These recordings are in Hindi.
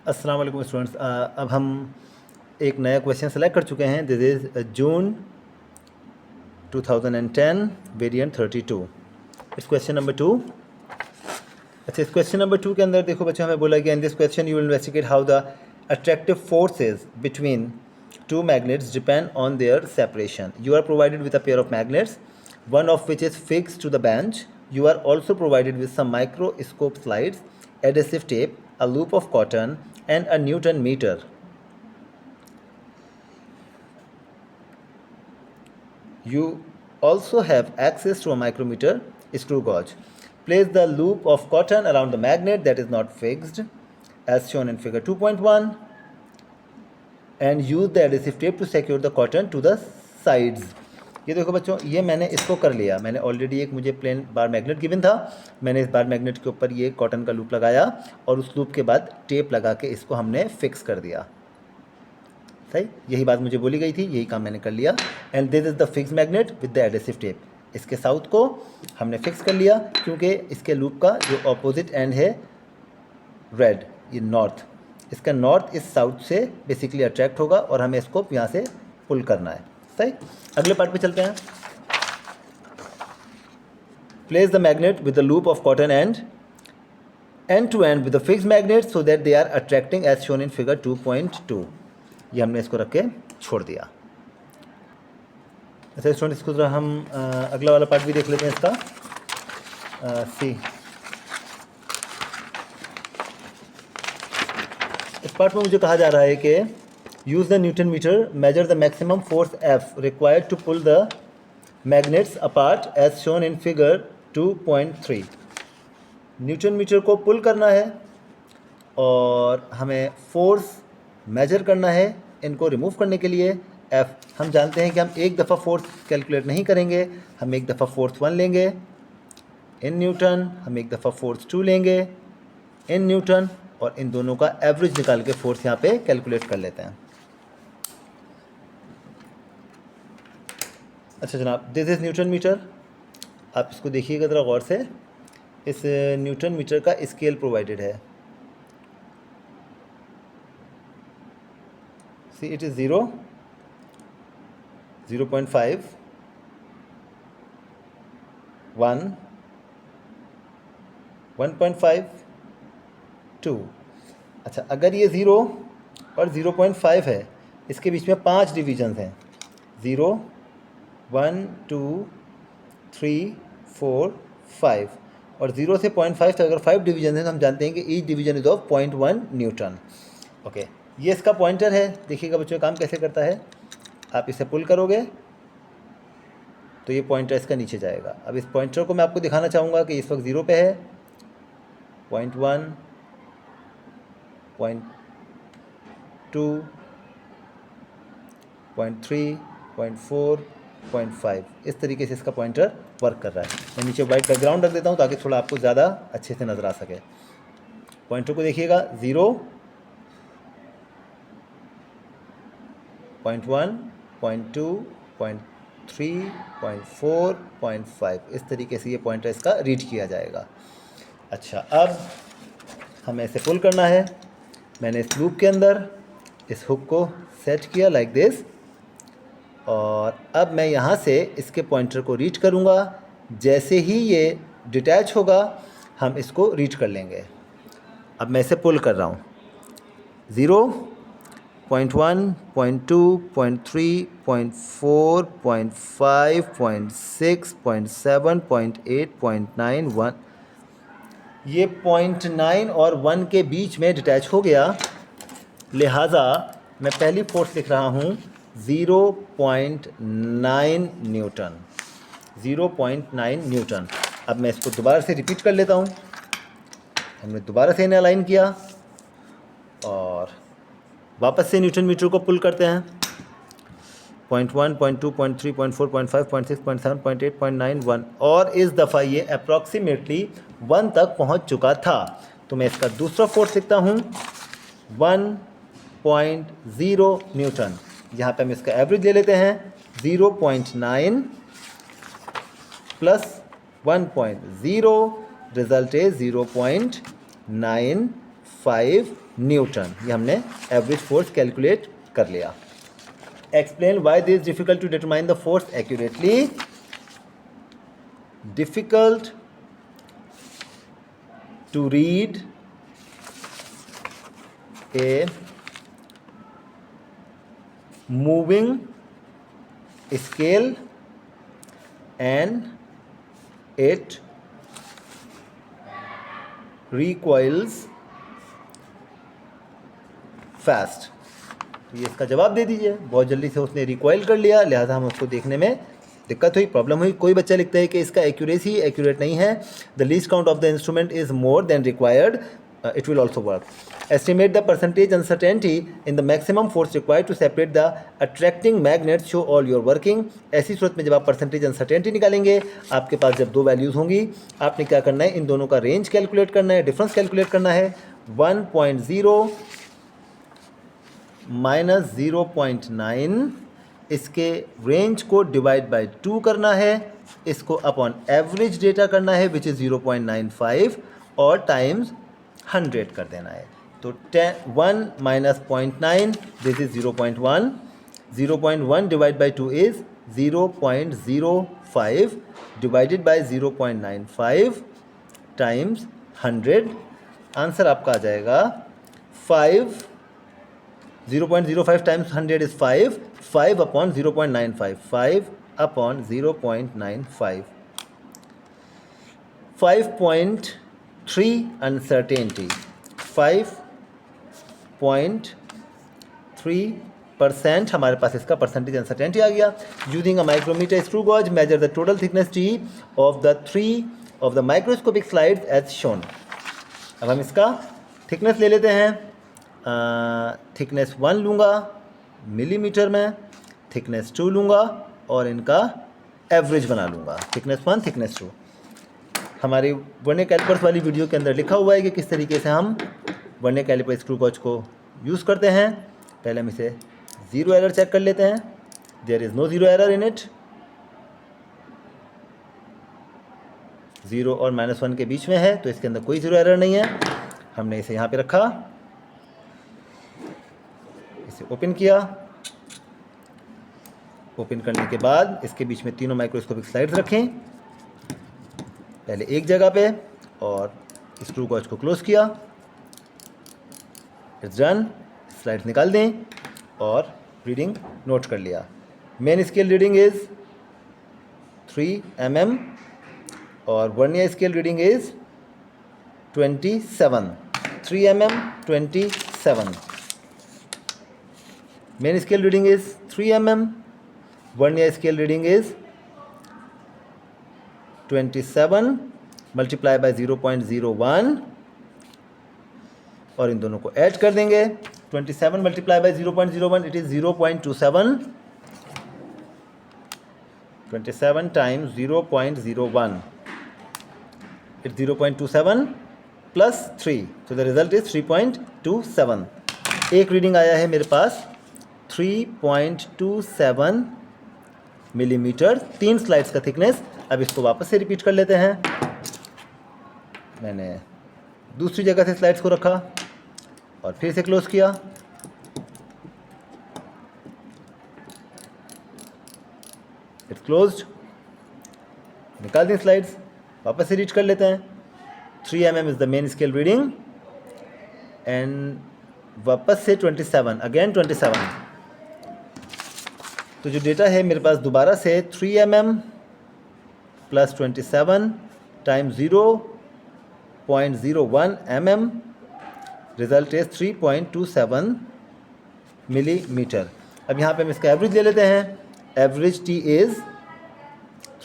अस्सलाम वालेकुम स्टूडेंट्स। अब हम एक नया क्वेश्चन सेलेक्ट कर चुके हैं। This is June 2010 variant 32। इस क्वेश्चन नंबर 2। अच्छा, इस क्वेश्चन नंबर 2 के अंदर देखो बच्चों, हमें बोला गया in this question you will investigate how the attractive forces between two magnets depend on their separation. You are provided with a pair of magnets, one of which is fixed to the bench. You are also provided with some microscope slides, adhesive tape, a loop of cotton, and a Newton meter. You also have access to a micrometer screw gauge. Place the loop of cotton around the magnet that is not fixed, as shown in figure 2.1. And use the adhesive tape to secure the cotton to the sides. ये देखो बच्चों, ये मैंने इसको कर लिया। मैंने ऑलरेडी एक मुझे प्लेन बार मैग्नेट गिवन था, मैंने इस बार मैग्नेट के ऊपर ये कॉटन का लूप लगाया और उस लूप के बाद टेप लगा के इसको हमने फिक्स कर दिया। सही, यही बात मुझे बोली गई थी, यही काम मैंने कर लिया। And this is the fix magnet with the adhesive tape. इसके साउथ को हमने फिक्स कर लिया क्योंकि इसके लूप का जो अपोजिट एंड है रेड, ये नॉर्थ, इसका नॉर्थ इस साउथ से बेसिकली अट्रैक्ट होगा और हमें इसको यहाँ से पुल करना है। सही, अगले पार्ट पे चलते हैं। Place the magnet with the loop of cotton end to end with the fix magnet so that they are attracting as shown in figure 2.2। ये हमने इसको रख के छोड़ दिया। अच्छा स्टूडेंट, इसको जरा हम अगला वाला पार्ट भी देख लेते हैं इसका। सी, इस पार्ट में मुझे कहा जा रहा है कि use the newton meter, measure the maximum force F required to pull the magnets apart as shown in figure 2.3। Newton meter को पुल करना है और हमें फोर्स मेजर करना है इनको रिमूव करने के लिए। एफ हम जानते हैं कि हम एक दफ़ा फोर्स कैलकुलेट नहीं करेंगे, हम एक दफ़ा फोर्स 1 लेंगे इन न्यूटन, हम एक दफ़ा फोर्स 2 लेंगे इन न्यूटन, और इन दोनों का एवरेज निकाल के फोर्स यहाँ पे कैलकुलेट कर लेते हैं। अच्छा जनाब, दिस इज़ न्यूटन मीटर। आप इसको देखिएगा ज़रा गौर से। इस न्यूटन मीटर का स्केल प्रोवाइडेड है। सी, इट इज़ 0, 0.5, 1, 1.5, 2। अच्छा, अगर ये 0 और 0.5 है, इसके बीच में 5 डिवीजन्स हैं, 0, 1, 2, 3, 4, 5, और 0 से 0.5 तक अगर 5 डिवीजन है तो हम जानते हैं कि each division is of 0.1 Newton. Okay, ये इसका पॉइंटर है। देखिएगा बच्चों, काम कैसे करता है। आप इसे पुल करोगे तो ये पॉइंटर इसका नीचे जाएगा। अब इस पॉइंटर को मैं आपको दिखाना चाहूँगा कि इस वक्त 0 पे है, 0.1, 0.2, 0.3, 0.4, 0.5, इस तरीके से इसका पॉइंटर वर्क कर रहा है। मैं नीचे वाइट बैकग्राउंड रख देता हूँ ताकि थोड़ा आपको ज़्यादा अच्छे से नज़र आ सके। पॉइंटर को देखिएगा, 0, 0.1, 0.2, 0.3, 0.4, 0.5, इस तरीके से ये पॉइंटर इसका रीच किया जाएगा। अच्छा, अब हमें इसे पुल करना है। मैंने इस लूप के अंदर इस हुक को सेट किया लाइक दिस, और अब मैं यहाँ से इसके पॉइंटर को रीच करूँगा। जैसे ही ये डिटैच होगा हम इसको रीच कर लेंगे। अब मैं इसे पुल कर रहा हूँ। 0, 0.1, 0.2, 0.3, 0.4, 0.5, 0.6, 0.7, 0.8, 0.9, 1। ये 0.9 और 1 के बीच में डिटैच हो गया, लिहाजा मैं पहली फोर्स लिख रहा हूँ 0.9 न्यूटन, 0.9 न्यूटन। अब मैं इसको दोबारा से रिपीट कर लेता हूँ। हमने दोबारा से इन्हें अलाइन किया और वापस से न्यूटन मीटर को पुल करते हैं। 0.1, 0.2, 0.3, 0.4, 0.5, 0.6, 0.7, 0.8, 0.9, 1, और इस दफ़ा ये अप्रॉक्सीमेटली 1 तक पहुंच चुका था। तो मैं इसका दूसरा फोर्स लिखता हूं 1.0 न्यूटन। यहाँ पे हम इसका एवरेज ले लेते हैं, 0.9 प्लस 1.0 रिजल्ट इज 0.95। न्यूटन। ये हमने एवरेज फोर्स कैलकुलेट कर लिया। Explain why this difficult to determine the force accurately. Difficult to read a moving scale and it recoils fast। तो ये इसका जवाब दे दीजिए। बहुत जल्दी से उसने रिकॉइल कर लिया, लिहाजा हम उसको देखने में दिक्कत हुई, प्रॉब्लम हुई। कोई बच्चा लिखता है कि इसका एक्यूरेसी एक्यूरेट नहीं है, the least count of the instrument is more than required, it will also work। Estimate the percentage uncertainty in the maximum force required to separate the attracting magnets, show all your working। ऐसी सूरत में जब आप परसेंटेज अनसर्टेनिटी निकालेंगे, आपके पास जब दो वैल्यूज़ होंगी, आपने क्या करना है, इन दोनों का रेंज कैलकुलेट करना है, डिफरेंस कैलकुलेट करना है। 1.0 माइनस 0.9, इसके रेंज को डिवाइड बाई 2 करना है, इसको अपॉन एवरेज डेटा करना है विच इज़ 0.95 और टाइम्स 100 कर देना है। तो 1 minus 0.9 this is 0.1, 0.1 divide by 2 is 0.05 divided by 0.95 times 100। Answer आपका आ जाएगा 5। 0.05 times 100 is 5 upon 0.95, 5 upon 0.95। 5.3 uncertainty, 5.3% हमारे पास इसका परसेंटेज अनसर्टेनिटी आ गया। Using a micrometer screw gauge measure the total thickness T of the microscopic slides as shown. अब हम इसका थिकनेस ले लेते हैं। थिकनेस 1 लूँगा मिलीमीटर में, थिकनेस 2 लूँगा और इनका एवरेज बना लूँगा, थिकनेस 1 थिकनेस 2। हमारी वर्नियर कैलिपर्स वाली वीडियो के अंदर लिखा हुआ है कि किस तरीके से हम वर्नियर कैलिपर स्क्रू गॉज को यूज़ करते हैं। पहले हम इसे ज़ीरो एरर चेक कर लेते हैं। There is no zero error in it. 0 और -1 के बीच में है, तो इसके अंदर कोई ज़ीरो एरर नहीं है। हमने इसे यहाँ पे रखा, इसे ओपन किया। ओपन करने के बाद इसके बीच में तीनों माइक्रोस्कोपिक स्लाइड्स रखें, पहले एक जगह पे, और स्क्रू गॉज को क्लोज किया। It's done. स्लाइड्स निकाल दें और रीडिंग नोट कर लिया। Main scale reading is 3 mm और vernier scale reading is 27, 3 mm 27। Main scale reading is 3 mm, vernier scale reading is 27 multiply by 0.01 और इन दोनों को ऐड कर देंगे। 27 multiply by 0.01 it is 0.27। 27 times 0.01 it's 0.27 plus 3, so the result is 3.27। एक रीडिंग आया है मेरे पास 3.27 मिलीमीटर, 3 स्लाइड्स का थिकनेस। अब इसको वापस से रिपीट कर लेते हैं। मैंने दूसरी जगह से स्लाइड्स को रखा और फिर से क्लोज किया। It's closed. निकाल दें स्लाइड्स, वापस से रीड कर लेते हैं। 3 mm is the main scale reading and वापस से 27, अगेन 27। तो जो डेटा है मेरे पास दोबारा से 3 mm plus 27 times 0.01 mm, result is 3.27 millimetre. अब यहाँ पे हम इसका एवरेज ले लेते हैं। Average T is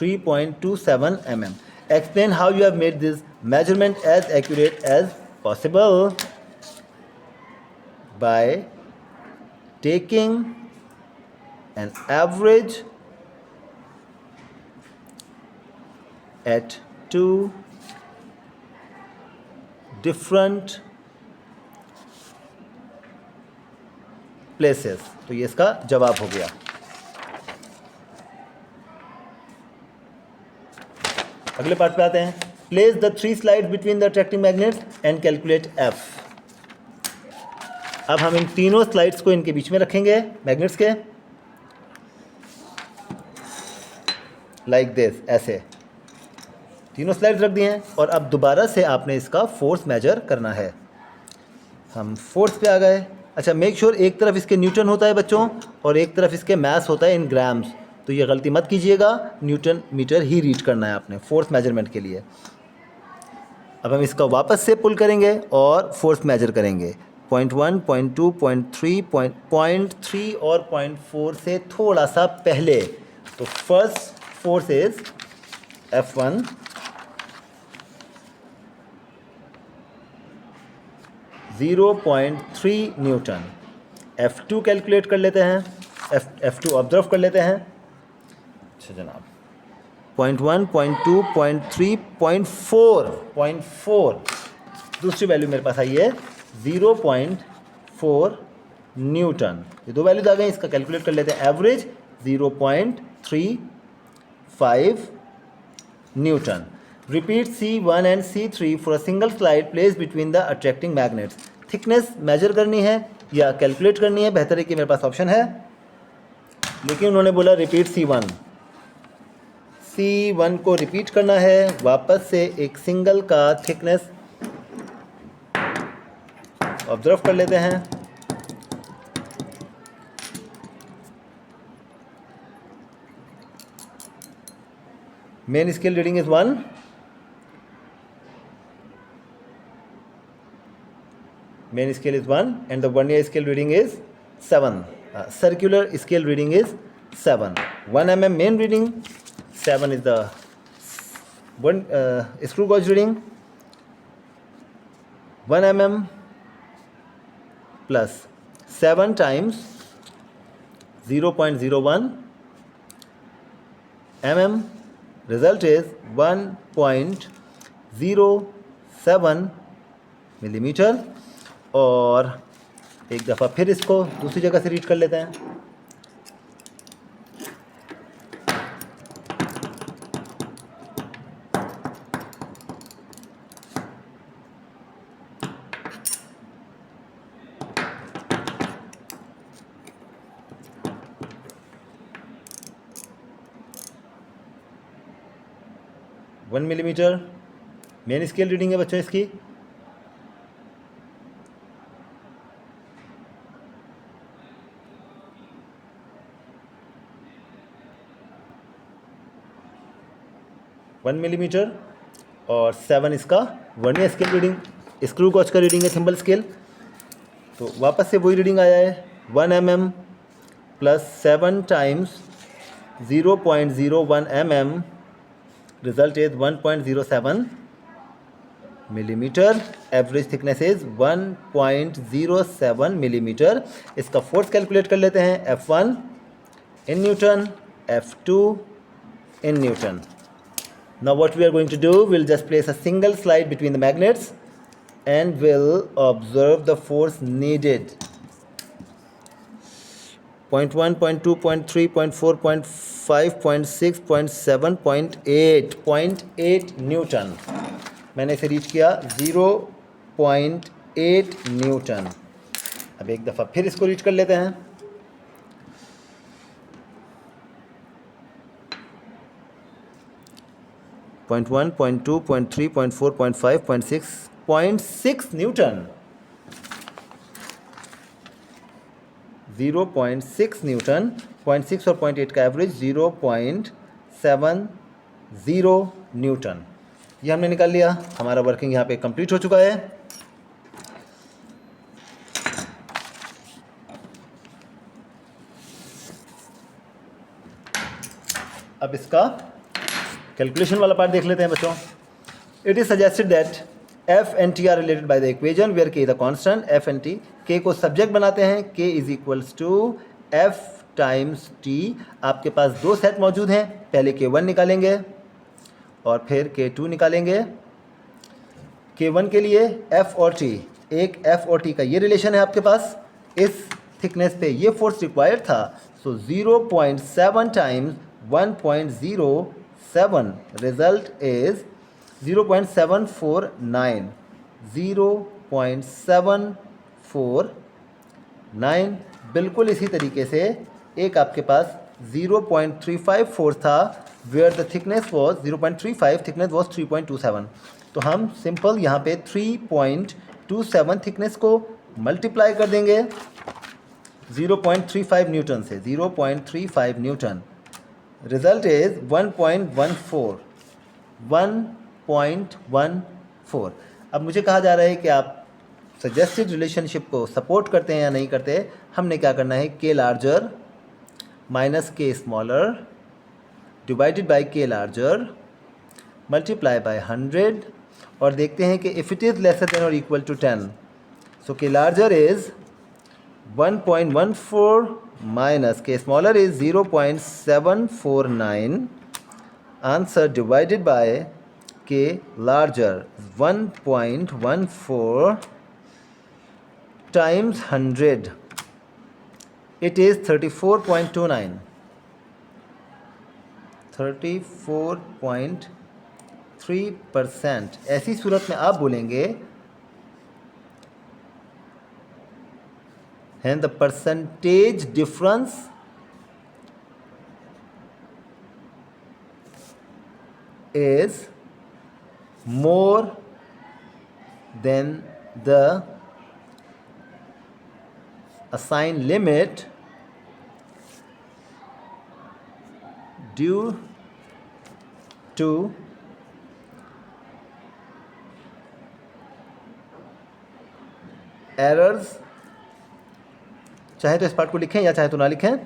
3.27 mm। Explain how you have made this measurement as accurate as possible by taking an average at 2 different places। तो ये इसका जवाब हो गया। अगले पार्ट पे आते हैं। Place the 3 slide between the attracting magnets and calculate F. अब हम इन तीनों स्लाइड्स को इनके बीच में रखेंगे मैग्नेट्स के, लाइक दिस, ऐसे तीनों स्लाइड्स रख दिए हैं। और अब दोबारा से आपने इसका फोर्स मेजर करना है। हम फोर्स पे आ गए। अच्छा, मेक श्योर एक तरफ इसके न्यूटन होता है बच्चों और एक तरफ इसके मास होता है इन ग्राम्स, तो ये गलती मत कीजिएगा, न्यूटन मीटर ही रीड करना है आपने फोर्स मेजरमेंट के लिए। अब हम इसका वापस से पुल करेंगे और फोर्स मेजर करेंगे। 0.1, 0.2, 0.3, 0.3 और 0.4 से थोड़ा सा पहले। तो first force is F1, 0.3 Newton. F2 calculate कर लेते हैं, F2 ऑब्जर्व कर लेते हैं। अच्छा जनाब, 0.1, 0.2, 0.3, 0.4 दूसरी वैल्यू मेरे पास आई है 0.4 न्यूटन। ये दो वैल्यूज आ गई, इसका कैलकुलेट कर लेते हैं। Average 0.35 newton. Repeat C1 and C3 for a single slide place between the attracting magnets. Thickness measure करनी है या कैलकुलेट करनी है, बेहतर है कि मेरे पास ऑप्शन है, लेकिन उन्होंने बोला रिपीट C1 को रिपीट करना है। वापस से एक सिंगल का थिकनेस ऑब्जर्व कर लेते हैं। Main scale reading is 1, main scale is 1 and the vernier scale reading is 7. Circular scale reading is 7. 1 mm main reading, 7 is the one screw gauge reading. 1 mm plus 7 times 0.01 mm, result is 1.07 millimeter. और एक दफ़ा फिर इसको दूसरी जगह से रीड कर लेते हैं। One millimetre main scale reading है बच्चों इसकी। वन मिलीमीटर और 7 इसका vernier scale reading, screw gauge का रीडिंग है थिम्बल स्केल। तो वापस से वही रीडिंग आया है 1 mm plus 7 times 0.01 mm, result is 1.07 millimetre. Average thickness is 1.07 millimetre. इसका फोर्स कैलकुलेट कर लेते हैं। F1 in Newton, F2 in Newton. Now what we are going to do, we'll just place a single slide between the magnets and we'll observe the force needed. 0.1, 0.2, 0.3, 0.4, 0.5, 0.6, 0.7, 0.8, 0.8 Newton. मैंने इसे रीच किया 0.8 न्यूटन। अब एक दफ़ा फिर इसको रीच कर लेते हैं। Point 1, 0.2, 0.3, 0.4, 0.5, 0.6 Newton. 0.6 न्यूटन। 0.6 और 0.8 का एवरेज 0.70 न्यूटन। ये हमने निकाल लिया। हमारा वर्किंग यहाँ पे कंप्लीट हो चुका है। अब इसका कैलकुलेशन वाला पार्ट देख लेते हैं बच्चों। It is suggested that F and T are related by the equation where K is the constant. F and T, K को सब्जेक्ट बनाते हैं। K is equals to F times T। आपके पास दो सेट मौजूद हैं, पहले K1 निकालेंगे और फिर K2 निकालेंगे। K1 के लिए F और T, एक F और T का ये रिलेशन है आपके पास। इस थिकनेस पे ये फोर्स रिक्वायर्ड था, सो 0.7 टाइम्स 1.07, रिजल्ट इज 0.749, 0.749 9। बिल्कुल इसी तरीके से एक आपके पास 0.354 था, where the thickness was 0.35, thickness was 3.27। तो हम सिंपल यहाँ पे 3.27 थिकनेस को मल्टीप्लाई कर देंगे 0.35 न्यूटन से, 0.35 न्यूटन। Result is 1.14, 1.14। अब मुझे कहा जा रहा है कि आप सजेस्टेड रिलेशनशिप को सपोर्ट करते हैं या नहीं करते। हमने क्या करना है, के लार्जर माइनस के स्मॉलर डिवाइडेड बाय के लार्जर मल्टीप्लाई बाय 100, और देखते हैं कि if it is lesser than और इक्वल टू 10, सो के larger is 1.14 minus k smaller is 0.749. Answer divided by k larger 1.14 times 100. It is 34.29. 34.3%। ऐसी सूरत में आप बोलेंगे and the percentage difference is more than the assigned limit due to errors। चाहे तो इस पार्ट को लिखें या चाहे तो ना लिखें।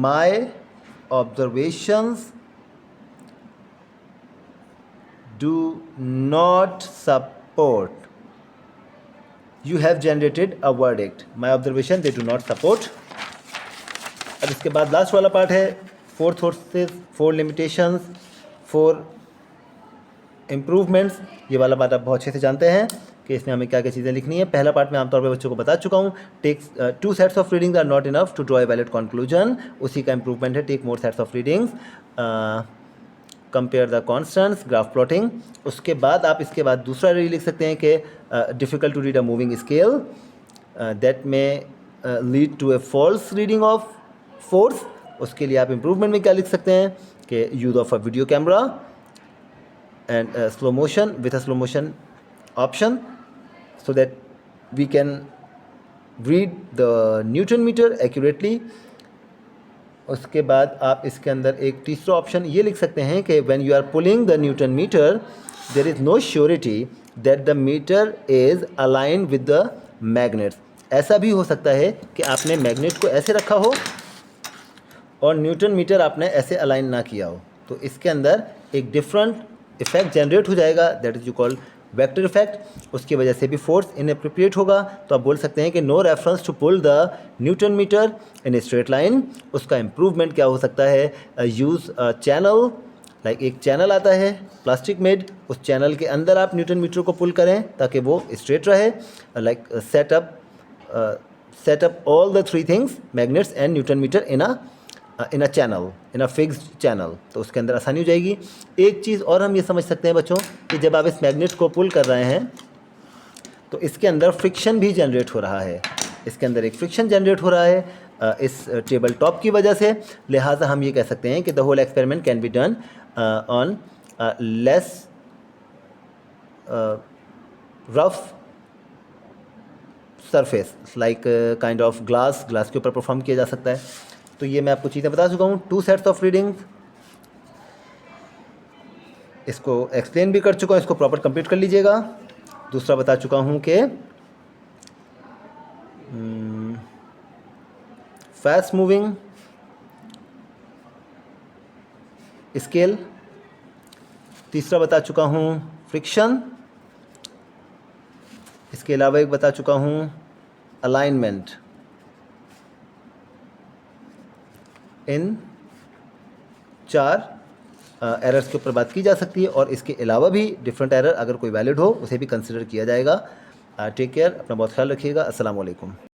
My observations do not support, you have generated a verdict, my observation they do not support. अब इसके बाद लास्ट वाला पार्ट है 4 सोर्सेज, 4 लिमिटेशंस, 4 इम्प्रूवमेंट्स। ये वाला पार्ट आप बहुत अच्छे से जानते हैं कि इसमें हमें क्या क्या चीज़ें लिखनी है। पहला पार्ट में आमतौर पे बच्चों को बता चुका हूँ। Take 2 sets of readings are not enough to draw a valid conclusion, उसी का इम्प्रूवमेंट है take more sets of readings, compare the constants, graph plotting. उसके बाद आप इसके बाद दूसरा रीड लिख सकते हैं कि difficult to read a moving scale that may lead to a false reading of force. उसके लिए आप इम्प्रूवमेंट में क्या लिख सकते हैं कि use of a video camera and slow motion with a slow motion option so that we can read the Newton meter accurately। उसके बाद आप इसके अंदर एक तीसरा ऑप्शन ये लिख सकते हैं कि when you are pulling the Newton meter there is no surety that the meter is aligned with the magnets। ऐसा भी हो सकता है कि आपने मैग्नेट को ऐसे रखा हो और न्यूटन मीटर आपने ऐसे अलाइन ना किया हो, तो इसके अंदर एक डिफरेंट इफेक्ट जनरेट हो जाएगा, that is you called vector effect. उसकी वजह से भी फोर्स इनएप्रोप्रिएट होगा। तो आप बोल सकते हैं कि no reference to pull the newton meter in a straight line. उसका इम्प्रूवमेंट क्या हो सकता है, यूज़ चैनल, लाइक एक चैनल आता है प्लास्टिक मेड, उस चैनल के अंदर आप न्यूटन मीटर को पुल करें ताकि वो स्ट्रेट रहे। Like setup all the 3 things, magnets and newton meter in a channel, in a fixed channel, तो उसके अंदर आसानी हो जाएगी। एक चीज़ और हम ये समझ सकते हैं बच्चों कि जब आप इस मैग्नेट को पुल कर रहे हैं तो इसके अंदर फ्रिक्शन भी जनरेट हो रहा है, इसके अंदर एक फ्रिक्शन जनरेट हो रहा है इस टेबल टॉप की वजह से। लिहाजा हम ये कह सकते हैं कि the whole experiment can be done on less rough surface, like kind of glass के ऊपर परफॉर्म किया जा सकता है। तो ये मैं आपको चीज़ें बता चुका हूँ। 2 सेट्स ऑफ रीडिंग, इसको एक्सप्लेन भी कर चुका हूँ, इसको प्रॉपर कंप्लीट कर लीजिएगा। दूसरा बता चुका हूँ कि फास्ट मूविंग स्केल, तीसरा बता चुका हूँ फ्रिक्शन, इसके अलावा एक बता चुका हूँ अलाइनमेंट। इन 4 एरर्स के ऊपर बात की जा सकती है और इसके अलावा भी डिफरेंट एरर अगर कोई वैलिड हो उसे भी कंसिडर किया जाएगा। टेक केयर, अपना बहुत ख्याल रखिएगा। अस्सलाम वालेकुम।